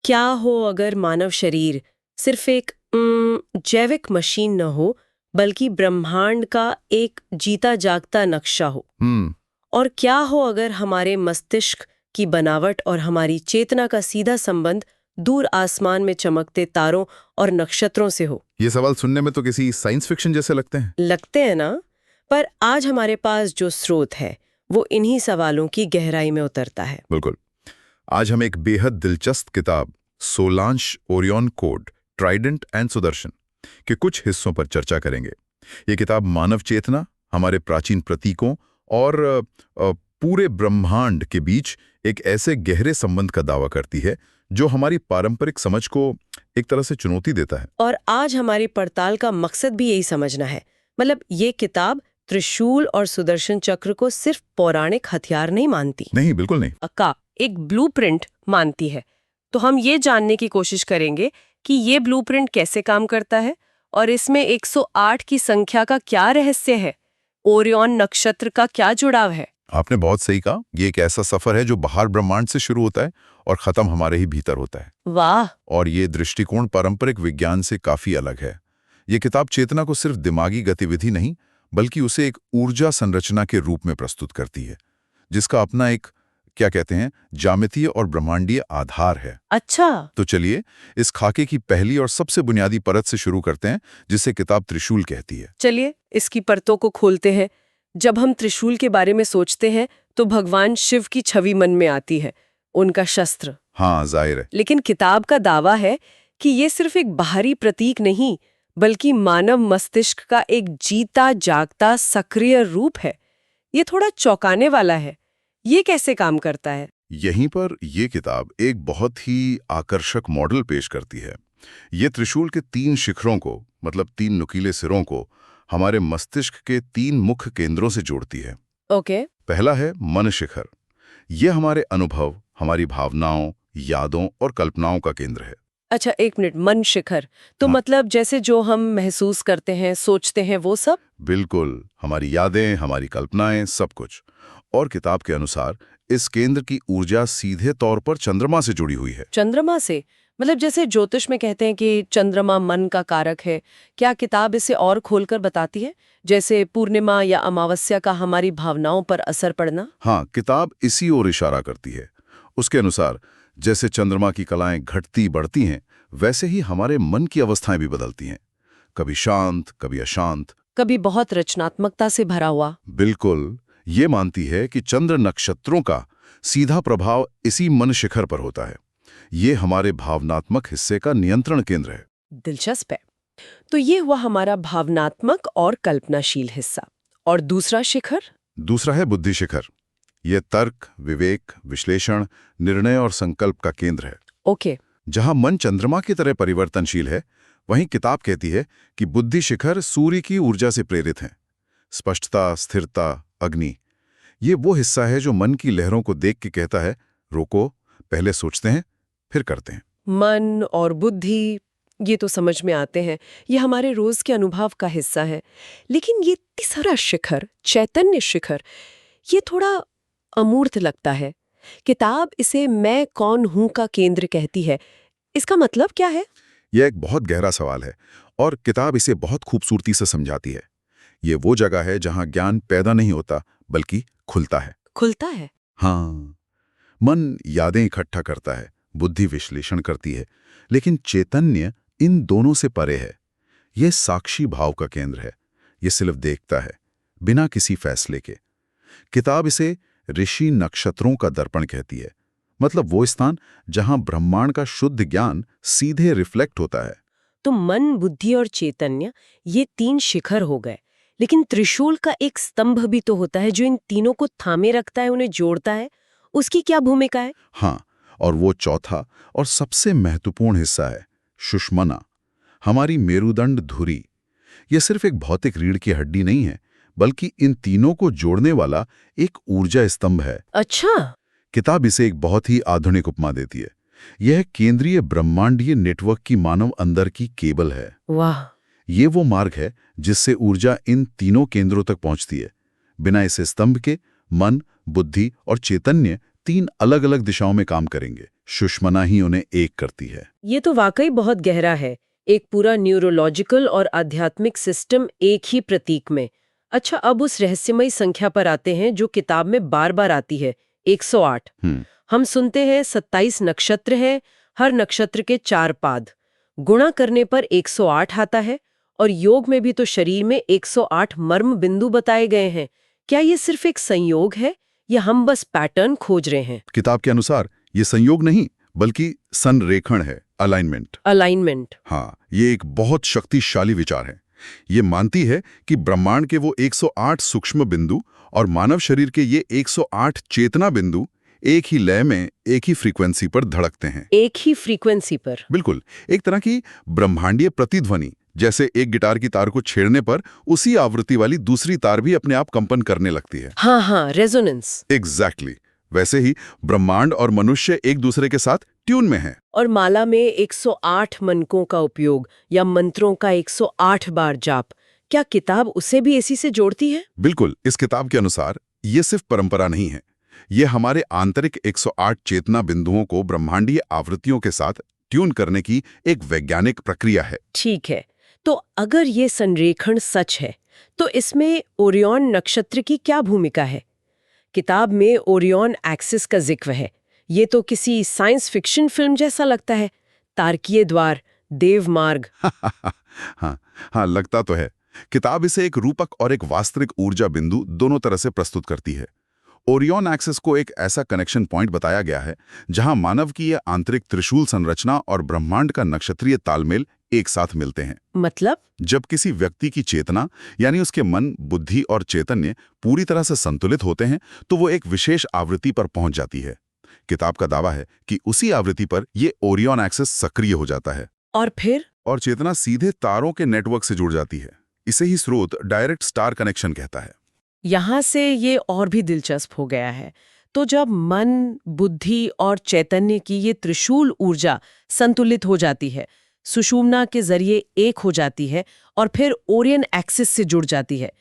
क्या हो अगर मानव शरीर सिर्फ एक जैविक मशीन न हो, बल्कि ब्रह्मांड का एक जीता जागता नक्शा हो? और क्या हो अगर हमारे मस्तिष्क की बनावट और हमारी चेतना का सीधा संबंध दूर आसमान में चमकते तारों और नक्षत्रों से हो? ये सवाल सुनने में तो किसी साइंस फिक्शन जैसे लगते हैं ना? पर आज हमारे पास जो स्रोत है वो इन्हीं सवालों की गहराई में उतरता है। बिल्कुल। आज हम एक बेहद दिलचस्प किताब सोलांश Orion code Trident and Sudarshan के कुछ हिस्सों पर चर्चा करेंगे। ये किताब मानव चेतना, हमारे प्राचीन प्रतीकों और पूरे ब्रह्मांड के बीच एक ऐसे गहरे संबंध का दावा करती है जो हमारी पारंपरिक समझ को एक तरह से चुनौती देता है। और आज हमारी पड़ताल का मकसद भी यही समझना है। मतलब ये किताब त्रिशूल और सुदर्शन चक्र को सिर्फ पौराणिक हथियार नहीं मानती, नहीं, बिल्कुल नहीं, का एक ब्लूप्रिंट मानती है। तो हम ये जानने की कोशिश करेंगे कि ये ब्लूप्रिंट कैसे काम करता है और इसमें 108 की संख्या का क्या रहस्य है, ओरियन नक्षत्र का क्या जुड़ाव है। आपने बहुत सही कहा। ये एक ऐसा सफर है जो बाहर ब्रह्मांड से शुरू होता है और खत्म हमारे ही भीतर होता है। वाह! और ये दृष्टिकोण पारंपरिक विज्ञान से काफी अलग है। ये किताब चेतना को सिर्फ दिमागी गतिविधि नहीं, बल्कि उसे एक ऊर्जा संरचना के रूप में प्रस्तुत करती है, जिसका अपना एक, क्या कहते हैं, ज्यामितीय और ब्रह्मांडीय आधार है। अच्छा, तो चलिए इस खाके की पहली और सबसे बुनियादी परत से शुरू करते हैं, जिसे किताब त्रिशूल कहती है। चलिए इसकी परतों को खोलते हैं। जब हम त्रिशूल के बारे में सोचते हैं तो भगवान शिव की छवि मन में आती है, उनका शस्त्र। हाँ, जाहिर है। लेकिन किताब का दावा है कि ये सिर्फ एक बाहरी प्रतीक नहीं, बल्कि मानव मस्तिष्क का एक जीता जागता सक्रिय रूप है। ये थोड़ा चौंकाने वाला है। ये कैसे काम करता है? यहीं पर यह किताब एक बहुत ही आकर्षक मॉडल पेश करती है। ये त्रिशूल के 3 शिखरों को, मतलब 3 नुकीले सिरों को, हमारे मस्तिष्क के 3 मुख्य केंद्रों से जोड़ती है। ओके। पहला है मन शिखर। यह हमारे अनुभव, हमारी भावनाओं, यादों और कल्पनाओं का केंद्र है। अच्छा, एक मिनट, मन शिखर तो हाँ। मतलब जैसे जो हम महसूस करते हैं, सोचते हैं, वो सब? बिल्कुल, हमारी यादें, हमारी कल्पनाएं, सब कुछ। और किताब के अनुसार इस केंद्र की ऊर्जा सीधे तौर पर चंद्रमा से जुड़ी हुई है। चंद्रमा से? मतलब जैसे ज्योतिष में कहते हैं कि चंद्रमा मन का कारक है, क्या किताब इसे और खोलकर बताती है, जैसे पूर्णिमा या अमावस्या का हमारी भावनाओं पर असर पड़ना? हाँ, किताब इसी ओर इशारा करती है। उसके अनुसार जैसे चंद्रमा की कलाएं घटती बढ़ती हैं, वैसे ही हमारे मन की अवस्थाएं भी बदलती हैं, कभी शांत, कभी अशांत, कभी बहुत रचनात्मकता से भरा हुआ। बिल्कुल। ये मानती है कि चंद्र नक्षत्रों का सीधा प्रभाव इसी मन शिखर पर होता है। ये हमारे भावनात्मक हिस्से का नियंत्रण केंद्र है। दिलचस्प है। तो ये हुआ हमारा भावनात्मक और कल्पनाशील हिस्सा। और दूसरा शिखर? दूसरा है बुद्धि शिखर। ये तर्क, विवेक, विश्लेषण, निर्णय और संकल्प का केंद्र है। ओके। जहां मन चंद्रमा की तरह परिवर्तनशील है, वहीं किताब कहती है कि बुद्धि शिखर सूर्य की ऊर्जा से प्रेरित है। स्पष्टता, स्थिरता, अग्नि। ये वो हिस्सा है जो मन की लहरों को देख के कहता है, रोको, पहले सोचते हैं, फिर करते हैं। मन और बुद्धि, ये तो समझ में आते हैं, ये हमारे रोज के अनुभव का हिस्सा है। लेकिन ये तीसरा शिखर, चैतन्य शिखर, ये थोड़ा अमूर्त लगता है। किताब इसे मैं कौन हूं का केंद्र कहती है। इसका मतलब क्या है? यह एक बहुत गहरा सवाल है और किताब इसे बहुत खूबसूरती से समझाती है। ये वो जगह है जहां ज्ञान पैदा नहीं होता, बल्कि खुलता है। खुलता है? हाँ, मन यादें इकट्ठा करता है, बुद्धि विश्लेषण करती है, लेकिन चैतन्य इन दोनों से परे है। यह साक्षी भाव का केंद्र है। यह सिर्फ देखता है, बिना किसी फैसले के। किताब इसे ऋषि नक्षत्रों का दर्पण कहती है, मतलब वो स्थान जहां ब्रह्मांड का शुद्ध ज्ञान सीधे रिफ्लेक्ट होता है। तो मन, बुद्धि और चैतन्य, ये 3 शिखर हो गए। लेकिन त्रिशूल का एक स्तंभ भी तो होता है जो इन तीनों को थामे रखता है, उन्हें जोड़ता है। उसकी क्या भूमिका है? हाँ, और वो चौथा और सबसे महत्वपूर्ण हिस्सा है सुषुम्ना, हमारी मेरुदंड धुरी। यह सिर्फ एक भौतिक रीढ़ की हड्डी नहीं है, बल्कि इन तीनों को जोड़ने वाला एक ऊर्जा स्तंभ है। अच्छा। किताब इसे एक बहुत ही आधुनिक उपमा देती है। यह केंद्रीय ब्रह्मांडीय नेटवर्क की मानव अंदर की केबल है। वाह! ये वो मार्ग है जिससे ऊर्जा इन तीनों केंद्रों तक पहुंचती है। बिना इस स्तंभ के मन, बुद्धि और चैतन्य 3 अलग अलग दिशाओं में काम करेंगे, सुषमना ही उन्हें एक करती है। ये तो वाकई बहुत गहरा है, एक पूरा न्यूरोलॉजिकल और आध्यात्मिक सिस्टम एक ही प्रतीक में। अच्छा, अब उस रहस्यमयी संख्या पर आते हैं जो किताब में बार बार आती है, 108। हम सुनते हैं 27 नक्षत्र हैं, हर नक्षत्र के 4 पाद। गुणा करने पर 108 आता है, और योग में भी तो शरीर में 108 मर्म बिंदु बताए गए हैं। क्या ये सिर्फ एक संयोग है या हम बस पैटर्न खोज रहे हैं? किताब के अनुसार ये संयोग नहीं बल्कि संरेखण है, अलाइनमेंट। अलाइनमेंट। हाँ, ये एक बहुत शक्तिशाली विचार है। ये मानती है कि ब्रह्मांड के वो 108 सूक्ष्म बिंदु और मानव शरीर के ये 108 चेतना बिंदु एक ही लय में, एक ही फ्रीक्वेंसी पर धड़कते हैं। एक ही फ्रीक्वेंसी पर? बिल्कुल, एक तरह की ब्रह्मांडीय प्रतिध्वनि। जैसे एक गिटार की तार को छेड़ने पर उसी आवृत्ति वाली दूसरी तार भी अपने आप कंपन करने लगती है। हाँ हाँ, रेजोनेंस। एग्जैक्टली। वैसे ही ब्रह्मांड और मनुष्य एक दूसरे के साथ ट्यून में हैं। और माला में 108 मनकों का उपयोग या मंत्रों का 108 बार जाप, क्या किताब उसे भी इसी से जोड़ती है? बिल्कुल, इस किताब के अनुसार ये सिर्फ परंपरा नहीं है, ये हमारे आंतरिक 108 चेतना बिंदुओं को ब्रह्मांडीय आवृत्तियों के साथ ट्यून करने की एक वैज्ञानिक प्रक्रिया है। ठीक है, तो अगर ये संरेखण सच है तो इसमें ओरियन नक्षत्र की क्या भूमिका है? किताब में ओरियन एक्सिस का जिक्र है। ये तो किसी साइंस फिक्शन फिल्म जैसा लगता है। तारकीय द्वार, देव मार्ग। हाँ, लगता तो है। किताब इसे एक रूपक और एक वास्तविक ऊर्जा बिंदु दोनों तरह से प्रस्तुत करती है। ओरियन एक्सिस को एक ऐसा कनेक्शन पॉइंट बताया गया है जहां मानव की यह आंतरिक त्रिशूल संरचना और ब्रह्मांड का नक्षत्रीय तालमेल एक साथ मिलते हैं। मतलब? जब किसी व्यक्ति की चेतना यानी उसके मन, बुद्धि और चैतन्य पूरी तरह से संतुलित होते हैं तो वो एक विशेष आवृत्ति पर पहुंच जाती है। किताब का दावा है कि उसी आवृत्ति पर ये ओरियन एक्सिस सक्रिय हो जाता है। और फिर? और चेतना सीधे तारों के नेटवर्क से जुड़ जाती है। इसे ही स्रोत डायरेक्ट स्टार कनेक्शन कहता है। यहाँ से ये और भी दिलचस्प हो गया है। तो जब मन, बुद्धि और चैतन्य की ये त्रिशूल ऊर्जा संतुलित हो जाती है, सुषुम्ना के जरिए एक हो जाती है और फिर ओरियन एक्सिस से जुड़ जाती है,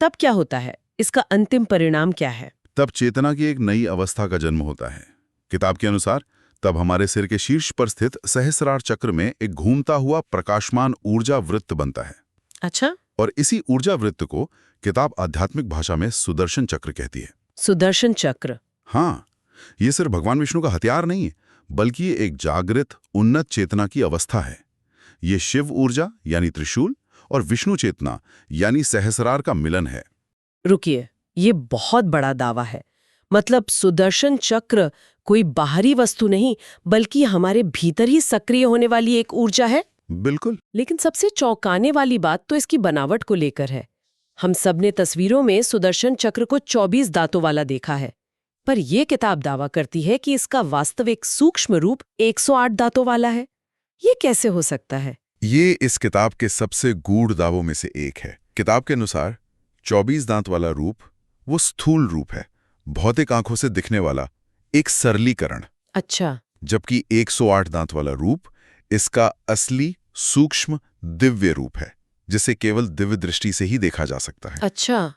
तब क्या होता है? इसका अंतिम परिणाम क्या है? तब चेतना की एक नई अवस्था का जन्म होता है। किताब के अनुसार तब हमारे सिर के शीर्ष पर स्थित सहस्रार चक्र में एक घूमता हुआ प्रकाशमान ऊर्जा वृत्त बनता है। अच्छा? और इसी ऊर्जा वृत्त को किताब आध्यात्मिक भाषा में सुदर्शन चक्र कहती है। सुदर्शन चक्र? हाँ, ये सिर्फ भगवान विष्णु का हथियार नहीं है, बल्कि ये एक जागृत, उन्नत चेतना की अवस्था है। ये शिव ऊर्जा यानी त्रिशूल और विष्णु चेतना यानी सहस्रार का मिलन है। रुकिए, ये बहुत बड़ा दावा है। मतलब सुदर्शन चक्र कोई बाहरी वस्तु नहीं, बल्कि हमारे भीतर ही सक्रिय होने वाली एक ऊर्जा है? बिल्कुल। लेकिन सबसे चौंकाने वाली बात तो इसकी बनावट को लेकर है। हम सब ने तस्वीरों में सुदर्शन चक्र को 24 दांतों वाला देखा है, पर यह किताब दावा करती है कि इसका वास्तविक सूक्ष्म रूप 108 दांतों वाला है। ये कैसे हो सकता है? ये इस किताब के सबसे गूढ़ दावों में से एक है। किताब के अनुसार 24 दांत वाला रूप वो स्थूल रूप है, भौतिक आंखों से दिखने वाला एक सरलीकरण। अच्छा। जबकि 108 दांत वाला रूप इसका असली सूक्ष्म दिव्य रूप है, जिसे केवल दिव्य दृष्टि से ही देखा जा सकता है। अच्छा,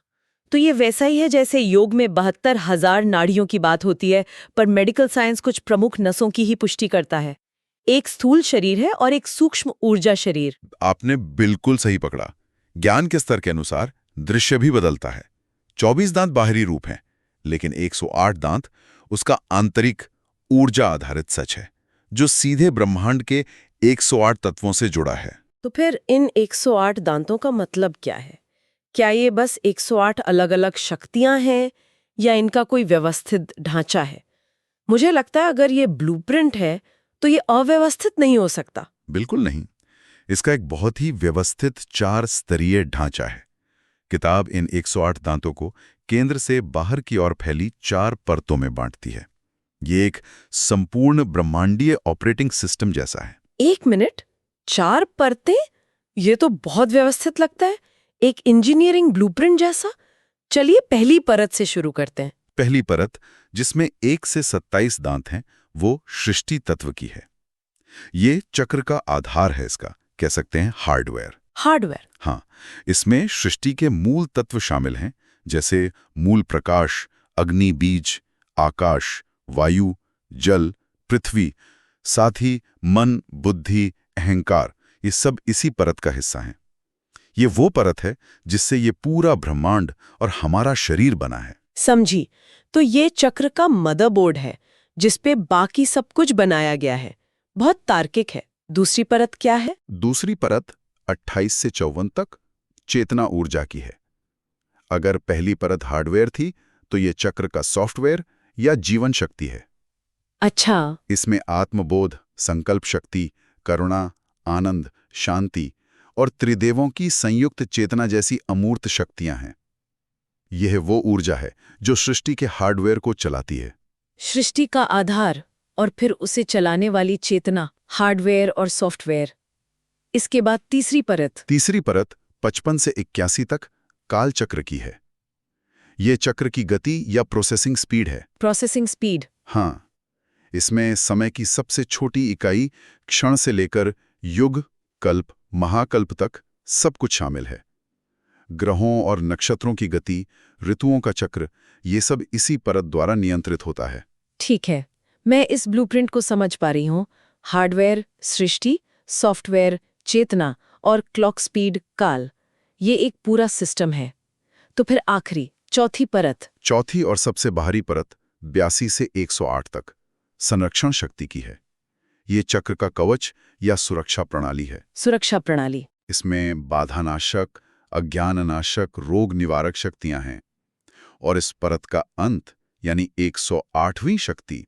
तो ये वैसा ही है जैसे योग में 72,000 नाड़ियों की बात होती है, पर मेडिकल साइंस कुछ प्रमुख नसों की ही पुष्टि करता है। एक स्थूल शरीर है और एक सूक्ष्म ऊर्जा शरीर। आपने बिल्कुल सही पकड़ा। ज्ञान के स्तर के अनुसार दृश्य भी बदलता है। 24 दांत बाहरी रूप हैं, लेकिन 108 दांत उसका आंतरिक ऊर्जा आधारित सच है, जो सीधे ब्रह्मांड के 108 तत्वों से जुड़ा है। तो फिर इन 108 दांतों का मतलब क्या है? क्या ये बस 108 अलग-अलग शक्तियां हैं या इनका कोई व्यवस्थित ढांचा है? मुझे लगता है अगर ये ब्लूप्रिंट है तो ये अव्यवस्थित नहीं हो सकता। बिल्कुल नहीं, इसका एक बहुत ही व्यवस्थित 4 स्तरीय ढांचा है। किताब इन 108 दांतों को केंद्र से बाहर की ओर फैली 4 परतों में बांटती है। ये एक संपूर्ण ब्रह्मांडीय ऑपरेटिंग सिस्टम जैसा है। एक मिनट, 4 परतें? ये तो बहुत व्यवस्थित लगता है, एक इंजीनियरिंग ब्लूप्रिंट जैसा। चलिए पहली परत से शुरू करते हैं। पहली परत, जिसमें 1 से 27 दांत हैं, वो सृष्टि तत्व की है। ये चक्र का आधार है, इसका कह सकते हैं हार्डवेयर। हार्डवेयर? हाँ, इसमें सृष्टि के मूल तत्व शामिल हैं, जैसे मूल प्रकाश, अग्नि, बीज, आकाश, वायु, जल, पृथ्वी, साथ ही मन, बुद्धि, अहंकार, ये सब इसी परत का हिस्सा हैं। ये वो परत है जिससे ये पूरा ब्रह्मांड और हमारा शरीर बना है। समझी। तो ये चक्र का मदरबोर्ड है जिस पे बाकी सब कुछ बनाया गया है। बहुत तार्किक है। दूसरी परत क्या है? दूसरी परत 28 से 54 तक चेतना ऊर्जा की है। अगर पहली परत हार्डवेयर थी तो ये चक्र का सॉफ्टवेयर या जीवन शक्ति है। अच्छा। इसमें आत्मबोध, संकल्प शक्ति, करुणा, आनंद, शांति और त्रिदेवों की संयुक्त चेतना जैसी अमूर्त शक्तियां हैं। यह वो ऊर्जा है जो सृष्टि के हार्डवेयर को चलाती है। सृष्टि का आधार और फिर उसे चलाने वाली चेतना, हार्डवेयर और सॉफ्टवेयर। इसके बाद तीसरी परत 55 से 81 तक काल चक्र की है। ये चक्र की गति या प्रोसेसिंग स्पीड है। Processing speed. हाँ, इसमें समय की सबसे छोटी इकाई क्षण से लेकर युग, कल्प, महाकल्प तक सब कुछ शामिल है। ग्रहों और नक्षत्रों की गति, ऋतुओं का चक्र, ये सब इसी परत द्वारा नियंत्रित होता है। ठीक है, मैं इस ब्लूप्रिंट को समझ पा रही हूँ। हार्डवेयर सृष्टि, सॉफ्टवेयर चेतना और क्लॉक स्पीड काल, ये एक पूरा सिस्टम है। तो फिर आखिरी चौथी परत। चौथी और सबसे बाहरी परत 82 से 108 तक संरक्षण शक्ति की है। ये चक्र का कवच या सुरक्षा प्रणाली है। सुरक्षा प्रणाली। इसमें बाधानाशक, अज्ञाननाशक, रोग निवारक शक्तियां हैं। और इस परत का अंत यानी 108वीं शक्ति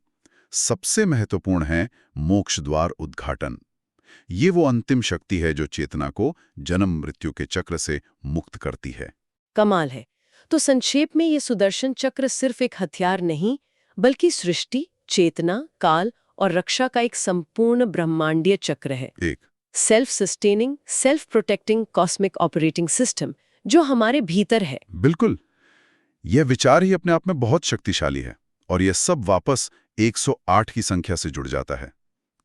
सबसे महत्वपूर्ण है, मोक्ष द्वार उद्घाटन। ये वो अंतिम शक्ति है जो चेतना को जन्म मृत्यु के चक्र से मुक्त करती है। कमाल है। तो संक्षेप में ये सुदर्शन चक्र सिर्फ एक हथियार नहीं, बल्कि सृष्टि, चेतना, काल और रक्षा का एक संपूर्ण ब्रह्मांडीय चक्र है। एक self sustaining, self protecting cosmic operating system जो हमारे भीतर है। बिल्कुल, यह विचार ही अपने आप में बहुत शक्तिशाली है और यह सब वापस 108 की संख्या से जुड़ जाता है।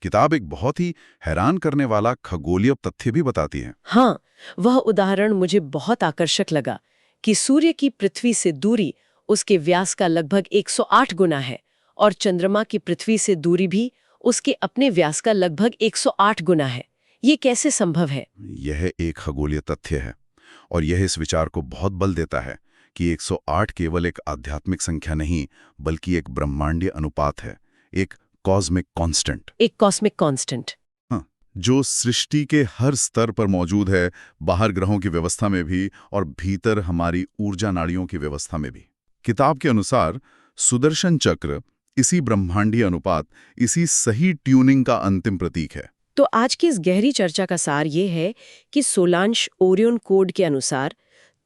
किताब एक बहुत ही हैरान करने वाला खगोलीय तथ्य भी बताती है। हाँ, वह उदाहरण मुझे बहुत आकर्षक लगा कि सूर्य की पृथ्वी से दूरी उसके व्यास का लगभग 108 गुना है और चंद्रमा की पृथ्वी से दूरी भी उसके अपने व्यास का लगभग 108 गुना है। ये कैसे संभव है? यह एक खगोलीय तथ्य है और यह इस विचार को बहुत बल देता है कि 108 केवल एक आध्यात्मिक संख्या नहीं, बल्कि एक ब्रह्मांडीय अनुपात है, एक कॉस्मिक कांस्टेंट। एक कॉस्मिक कांस्टेंट। हाँ, जो सृष्टि के हर स्तर पर मौजूद है, बाहर ग्रहों की व्यवस्था में भी और भीतर हमारी ऊर्जा नाड़ियों की व्यवस्था में भी। किताब के अनुसार सुदर्शन चक्र इसी ब्रह्मांडीय अनुपात, इसी सही ट्यूनिंग का अंतिम प्रतीक है। तो आज की इस गहरी चर्चा का सार ये है कि सोलांश ओरियन कोड के अनुसार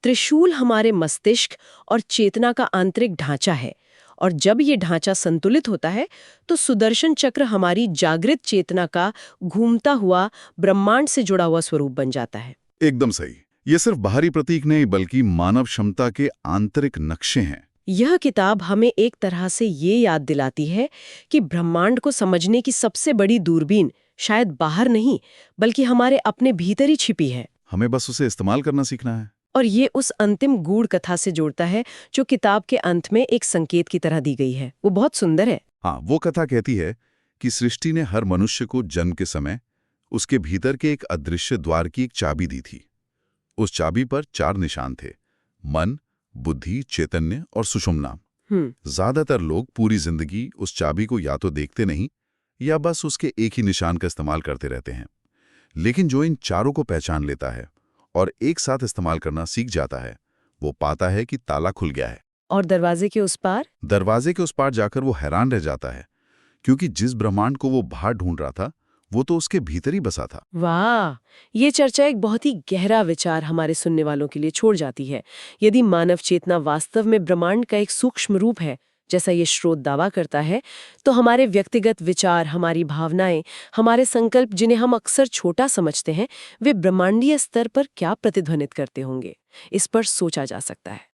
त्रिशूल हमारे मस्तिष्क और चेतना का आंतरिक ढांचा है, और जब ये ढांचा संतुलित होता है तो सुदर्शन चक्र हमारी जागृत चेतना का घूमता हुआ ब्रह्मांड से जुड़ा हुआ स्वरूप बन जाता है। एकदम सही। ये सिर्फ बाहरी प्रतीक नहीं, बल्कि मानव क्षमता के आंतरिक नक्शे हैं। यह किताब हमें एक तरह से ये याद दिलाती है कि ब्रह्मांड को समझने की सबसे बड़ी दूरबीन शायद बाहर नहीं, बल्कि हमारे अपने भीतर ही छिपी है। हमें बस उसे इस्तेमाल करना सीखना है। और ये उस अंतिम गूढ़ कथा से जोड़ता है जो किताब के अंत में एक संकेत की तरह दी गई है। वो बहुत सुंदर है। हाँ, वो कथा कहती है कि सृष्टि ने हर मनुष्य को जन्म के समय उसके भीतर के एक अदृश्य द्वार की एक चाबी दी थी। उस चाबी पर 4 निशान थे: मन, बुद्धि, चैतन्य और सुषुम्ना। ज्यादातर लोग पूरी जिंदगी उस चाबी को या तो देखते नहीं या बस उसके एक ही निशान का इस्तेमाल करते रहते हैं। लेकिन जो इन चारों को पहचान लेता है और एक साथ इस्तेमाल करना सीख जाता है, वो पाता है कि ताला खुल गया है। और दरवाजे के उस पार? दरवाजे के उस पार जाकर वो हैरान रह जाता है, क्योंकि जिस ब्रह्मांड को वो बाहर ढूंढ रहा था, वो तो उसके भीतर ही बसा था। वाह, ये चर्चा एक बहुत ही गहरा विचार हमारे सुनने वालों के लिए छोड़ जाती है। यदि मानव चेतना वास्तव में ब्रह्मांड का एक सूक्ष्म रूप है, जैसा ये स्रोत दावा करता है, तो हमारे व्यक्तिगत विचार, हमारी भावनाएं, हमारे संकल्प, जिन्हें हम अक्सर छोटा समझते हैं, वे ब्रह्मांडीय स्तर पर क्या प्रतिध्वनित करते होंगे, इस पर सोचा जा सकता है।